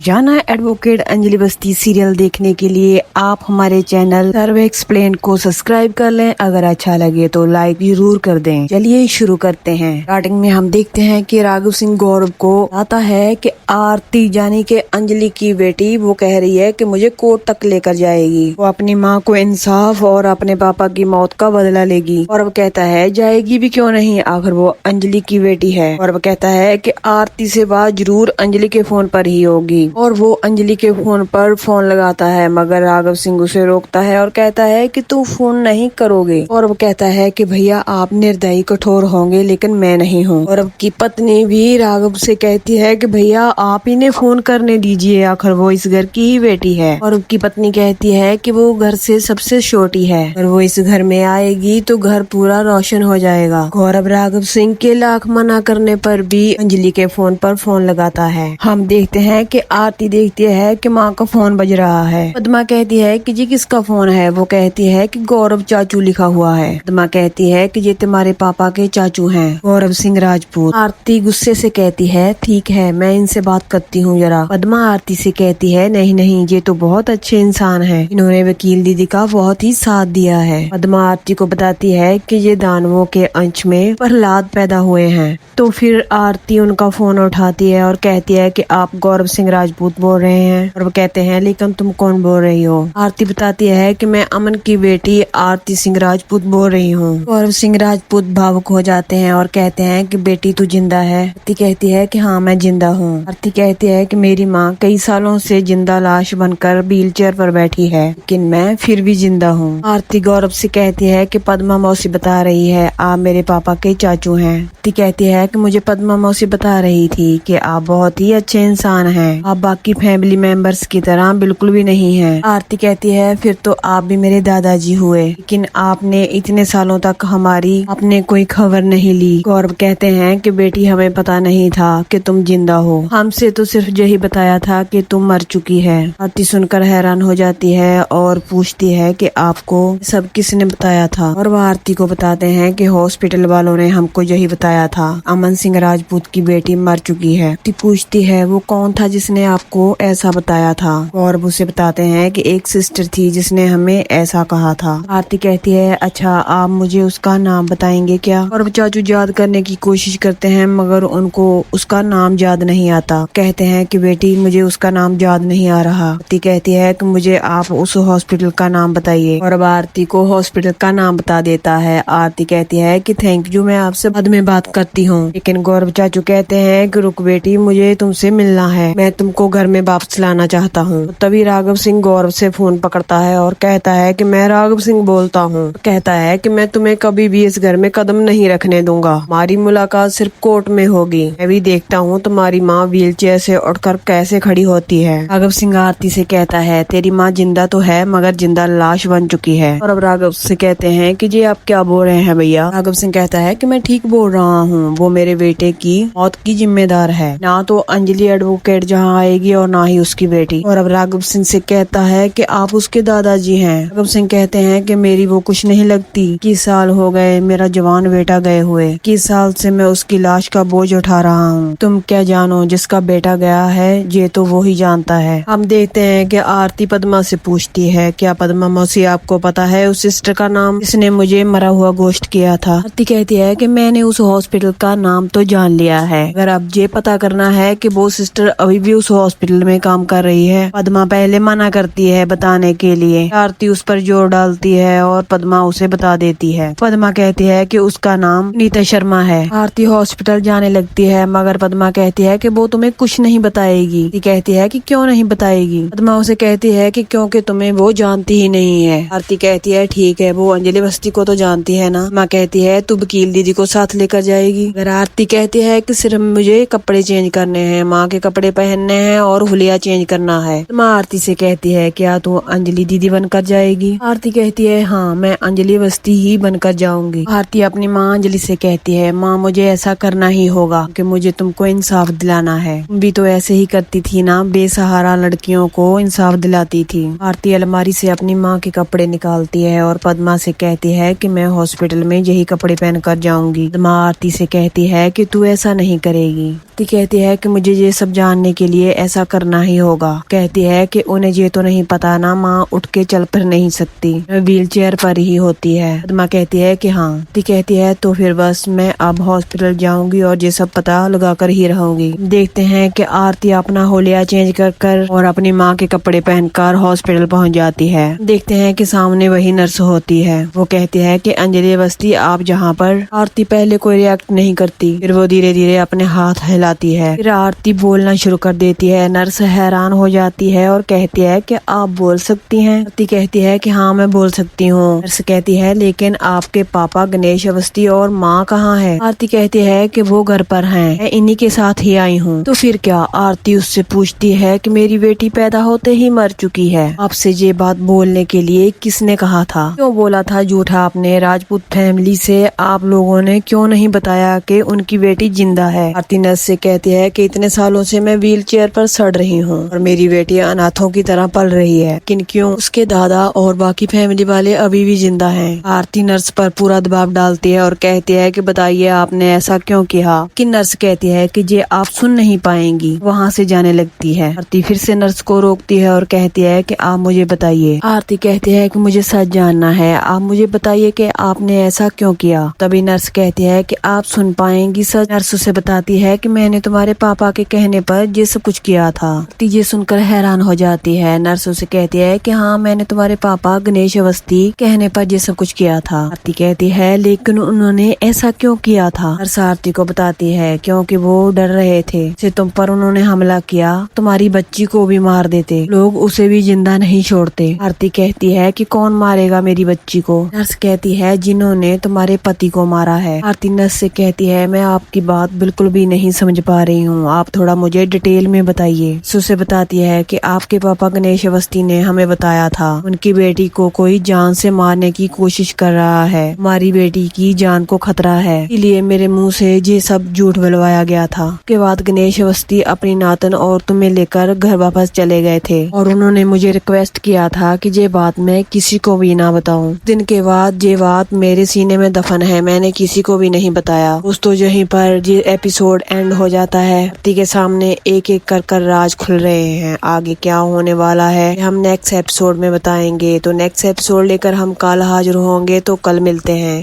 जाना एडवोकेट अंजलि बस्ती सीरियल देखने के लिए आप हमारे चैनल सर्वे एक्सप्लेन को सब्सक्राइब कर लें। अगर अच्छा लगे तो लाइक जरूर कर दें। चलिए शुरू करते हैं। स्टार्टिंग में हम देखते हैं कि राघव सिंह गौरव को आता है कि आरती यानी कि अंजलि की बेटी वो कह रही है कि मुझे कोर्ट तक लेकर जाएगी, वो अपनी माँ को इंसाफ और अपने पापा की मौत का बदला लेगी। और वो कहता है जाएगी भी क्यों नहीं, आखिर वो अंजलि की बेटी है। और वो कहता है कि आरती से बात जरूर अंजलि के फोन पर ही होगी। और वो अंजलि के फोन पर फोन लगाता है, मगर राघव सिंह उसे रोकता है और कहता है कि तू फोन नहीं करोगे। और वो कहता है कि भैया आप निर्दयी कठोर होंगे लेकिन मैं नहीं हूँ। और अब की पत्नी भी राघव से कहती है कि भैया आप इन्हें फोन करने दीजिए, आखिर वो इस घर की ही बेटी है। और उसकी पत्नी कहती है कि वो घर से सबसे छोटी है और वो इस घर में आएगी तो घर पूरा रोशन हो जाएगा। गौरव राघव सिंह के लाख मना करने पर भी अंजलि के फोन पर फोन लगाता है। हम देखते हैं कि आरती देखती है कि माँ का फोन बज रहा है। पद्मा कहती है कि जी किसका फोन है। वो कहती है कि गौरव चाचू लिखा हुआ है। पद्मा कहती है कि ये तुम्हारे पापा के चाचू हैं, गौरव सिंह राजपूत। आरती गुस्से से कहती है ठीक है मैं इनसे बात करती हूँ जरा। पद्मा आरती से कहती है नहीं नहीं ये तो बहुत अच्छे इंसान है, इन्होंने वकील दीदी का बहुत ही साथ दिया है। पद्मा आरती को बताती है कि ये दानवों के अंश में प्रहलाद पैदा हुए हैं। तो फिर आरती उनका फोन उठाती है और कहती है कि आप गौरव सिंह राजपूत बोल रहे हैं। और वो कहते हैं लेकिन तुम कौन बोल रही हो। आरती बताती है कि मैं अमन की बेटी आरती सिंह राजपूत बोल रही हूँ। गौरव सिंह राजपूत भावुक हो जाते हैं और कहते हैं कि बेटी तू जिंदा है। आरती कहती है कि हाँ मैं जिंदा हूँ। आरती कहती है कि मेरी माँ कई सालों से जिंदा लाश बनकर व्हील चेयर पर बैठी है लेकिन मैं फिर भी जिंदा हूँ। आरती गौरव से कहती है कि पद्मा मौसी बता रही है आप मेरे पापा के चाचू हैं। आरती कहती है कि मुझे पद्मा मौसी बता रही थी कि आप बहुत ही अच्छे इंसान हैं, आप बाकी फैमिली मेंबर्स की तरह बिल्कुल भी नहीं हैं। आरती कहती है फिर तो आप भी मेरे दादाजी हुए, लेकिन आपने इतने सालों तक हमारी आपने कोई खबर नहीं ली। गौरव कहते हैं कि बेटी हमें पता नहीं था कि तुम जिंदा हो, हमसे तो सिर्फ यही बताया था कि तुम मर चुकी है। आरती सुनकर हैरान हो जाती है और पूछती है कि आपको सब किसने बताया था। और वह आरती को बताते हैं कि हॉस्पिटल वालों ने हमको यही बताया था, अमन सिंह राजपूत की बेटी मर चुकी है। आरती पूछती है वो कौन था जिसने आपको ऐसा बताया था। और उसे बताते हैं कि एक सिस्टर थी जिसने हमें ऐसा कहा था। आरती कहती है अच्छा आप मुझे उसका नाम बताएंगे क्या। और चाचू याद करने की कोशिश करते हैं मगर उनको उसका नाम याद नहीं आता। कहते हैं कि बेटी मुझे उसका नाम याद नहीं आ रहा। आरती कहती है कि मुझे आप उस हॉस्पिटल का नाम बताइए। और अब आरती को हॉस्पिटल का नाम बता देता है। आरती कहती है कि थैंक यू मैं आपसे बाद में बात करती हूँ। लेकिन गौरव चाचू कहते हैं कि रुक बेटी मुझे तुमसे मिलना है, मैं तुमको घर में वापस लाना चाहता हूँ। तभी राघव सिंह गौरव से फोन पकड़ता है और कहता है कि मैं राघव सिंह बोलता हूँ। कहता है कि मैं तुम्हें कभी भी इस घर में कदम नहीं रखने दूंगा, हमारी मुलाकात सिर्फ कोर्ट में होगी। मैं भी देखता हूँ तुम्हारी माँ व्हील चेयर से उठकर कैसे खड़ी होती है। राघव सिंह आरती से कहता है तेरी माँ जिंदा तो है मगर जिंदा लाश बन चुकी है। और अब राघव से कहते हैं कि जी आप क्या बोल रहे हैं भैया। राघव सिंह कहता है कि मैं ठीक बोल रहा हूँ, वो मेरे बेटे की मौत की जिम्मेदार है, ना तो अंजलि एडवोकेट जहाँ आएगी और ना ही उसकी बेटी। और अब राघव सिंह से कहता है कि आप उसके दादाजी हैं। राघव सिंह कहते हैं कि मेरी वो कुछ नहीं लगती, 21 साल हो गए मेरा जवान बेटा गए हुए, 21 साल से मैं उसकी लाश का बोझ उठा रहा हूँ। तुम क्या जानो, जिसका बेटा गया है ये तो वो ही जानता है। हम देखते हैं कि आरती पद्मा से पूछती है क्या पद्मा मौसी आपको पता है उस सिस्टर का नाम जिसने मुझे मरा हुआ गोश्त किया था। आरती कहती है कि मैंने उस हॉस्पिटल का नाम तो जान लिया है, अगर अब ये पता करना है कि वो सिस्टर अभी भी उस हॉस्पिटल में काम कर रही है। पद्मा पहले मना करती है बताने के लिए, आरती उस पर जोर डालती है और पद्मा उसे बता देती है। पद्मा कहती है कि उसका नाम नीता शर्मा है। आरती हॉस्पिटल जाने लगती है मगर पद्मा कहती है कि वो तुम्हें कुछ नहीं बताएगी। आरती कहती है कि क्यों नहीं बताएगी। पद्मा उसे कहती है कि क्योंकि तुम्हें वो जानती ही नहीं है। आरती कहती है ठीक है वो अंजलि बस्ती को तो जानती है ना। माँ कहती है तू वकील दीदी को साथ लेकर जाएगी। अगर आरती कहती है कि सिर्फ मुझे कपड़े चेंज करने हैं, माँ के कपड़े पहनने हैं और हुलिया चेंज करना है। तो माँ आरती से कहती है क्या तू अंजलि दीदी बनकर जाएगी। आरती कहती है हाँ मैं अंजलि बस्ती ही बनकर जाऊंगी। आरती अपनी माँ अंजलि से कहती है माँ मुझे ऐसा करना ही होगा कि मुझे तुमको इंसाफ दिलाना है, तुम भी तो ऐसे ही करती थी ना, बेसहारा लड़कियों को इंसाफ दिलाती थी। आरती अलमारी से अपनी माँ के कपड़े निकालती है और पद्मा से कहती है कि मैं हॉस्पिटल में यही कपड़े पहनकर जाऊंगी। माँ आरती से कहती है कि तू ऐसा नहीं करेगी। आरती कहती है कि मुझे ये सब जानने के लिए लिए ऐसा करना ही होगा। कहती है कि उन्हें ये तो नहीं पता ना, माँ उठ के चल फिर नहीं सकती, व्हील चेयर पर ही होती है। पद्मा कहती है कि हाँ। आरती कहती है तो फिर बस मैं अब हॉस्पिटल जाऊंगी और ये सब पता लगा कर ही रहूंगी। देखते हैं कि आरती अपना होलिया चेंज कर और अपनी माँ के कपड़े पहनकर हॉस्पिटल पहुंच जाती है। देखते हैं कि सामने वही नर्स होती है। वो कहती है कि अंजलि अवस्थी आप जहाँ पर। आरती पहले कोई रिएक्ट नहीं करती, फिर वो धीरे धीरे अपने हाथ हिलाती है। फिर आरती बोलना शुरू कर देती है। नर्स हैरान हो जाती है और कहती है कि आप बोल सकती हैं। आरती कहती है कि हाँ मैं बोल सकती हूँ। नर्स कहती है लेकिन आपके पापा गणेश अवस्थी और माँ कहाँ है। आरती कहती है कि वो घर पर हैं, मैं इन्हीं के साथ ही आई हूँ। तो फिर क्या। आरती उससे पूछती है कि मेरी बेटी पैदा होते ही मर चुकी है, आपसे ये बात बोलने के लिए किसने कहा था, क्यों बोला था झूठा आपने। राजपूत फैमिली से आप लोगों ने क्यों नहीं बताया कि उनकी बेटी जिंदा है। आरती नर्स से कहती है कि इतने सालों से मैं व्हील चेयर पर सड़ रही हूँ और मेरी बेटी अनाथों की तरह पल रही है, लेकिन क्यों उसके दादा और बाकी फैमिली वाले अभी भी जिंदा हैं। आरती नर्स पर पूरा दबाव डालती है और कहती है कि बताइए आपने ऐसा क्यों किया। कि नर्स कहती है कि ये आप सुन नहीं पाएंगी, वहाँ से जाने लगती है। आरती फिर से नर्स को रोकती है और कहती है कि आप मुझे बताइए। आरती कहती है कि मुझे सच जानना है, आप मुझे बताइए कि आपने ऐसा क्यों किया। तभी नर्स कहती है कि आप सुन पाएंगी सच। नर्स उसे बताती है कि मैंने तुम्हारे पापा के कहने पर ये सब कुछ किया था। आरती ये सुनकर हैरान हो जाती है। नर्स उसे कहती है कि हाँ मैंने तुम्हारे पापा गणेश अवस्थी कहने पर ये सब कुछ किया था। आरती कहती है लेकिन उन्होंने ऐसा क्यों किया था। नर्स आरती को बताती है क्योंकि वो डर रहे थे से तुम पर उन्होंने हमला किया, तुम्हारी बच्ची को भी मार देते, लोग उसे भी जिंदा नहीं छोड़ते। आरती कहती है कि कौन मारेगा मेरी बच्ची को। नर्स कहती है जिन्होंने तुम्हारे पति को मारा है। आरती नर्स से कहती है मैं आपकी बात बिल्कुल भी नहीं समझ पा रही हूँ, आप थोड़ा मुझे डिटेल में बताइए। उसे बताती है कि आपके पापा गणेश अवस्थी ने हमें बताया था उनकी बेटी को कोई जान से मारने की कोशिश कर रहा है, हमारी बेटी की जान को खतरा है, इसलिए मेरे मुंह से ये सब झूठ बुलवाया गया था। उसके बाद गणेश अवस्थी अपनी नातन और तुम्हें लेकर घर वापस चले गए थे और उन्होंने मुझे रिक्वेस्ट किया था कि ये बात मैं किसी को भी ना बताऊं। दिन के बाद ये बात मेरे सीने में दफन है, मैंने किसी को भी नहीं बताया। दोस्तों यहीं पर ये एपिसोड एंड हो जाता है। आरती के सामने एक एक कर राज खुल रहे हैं। आगे क्या होने वाला है हम नेक्स्ट एपिसोड में बताएंगे। तो नेक्स्ट एपिसोड लेकर हम कल हाजिर होंगे, तो कल मिलते हैं।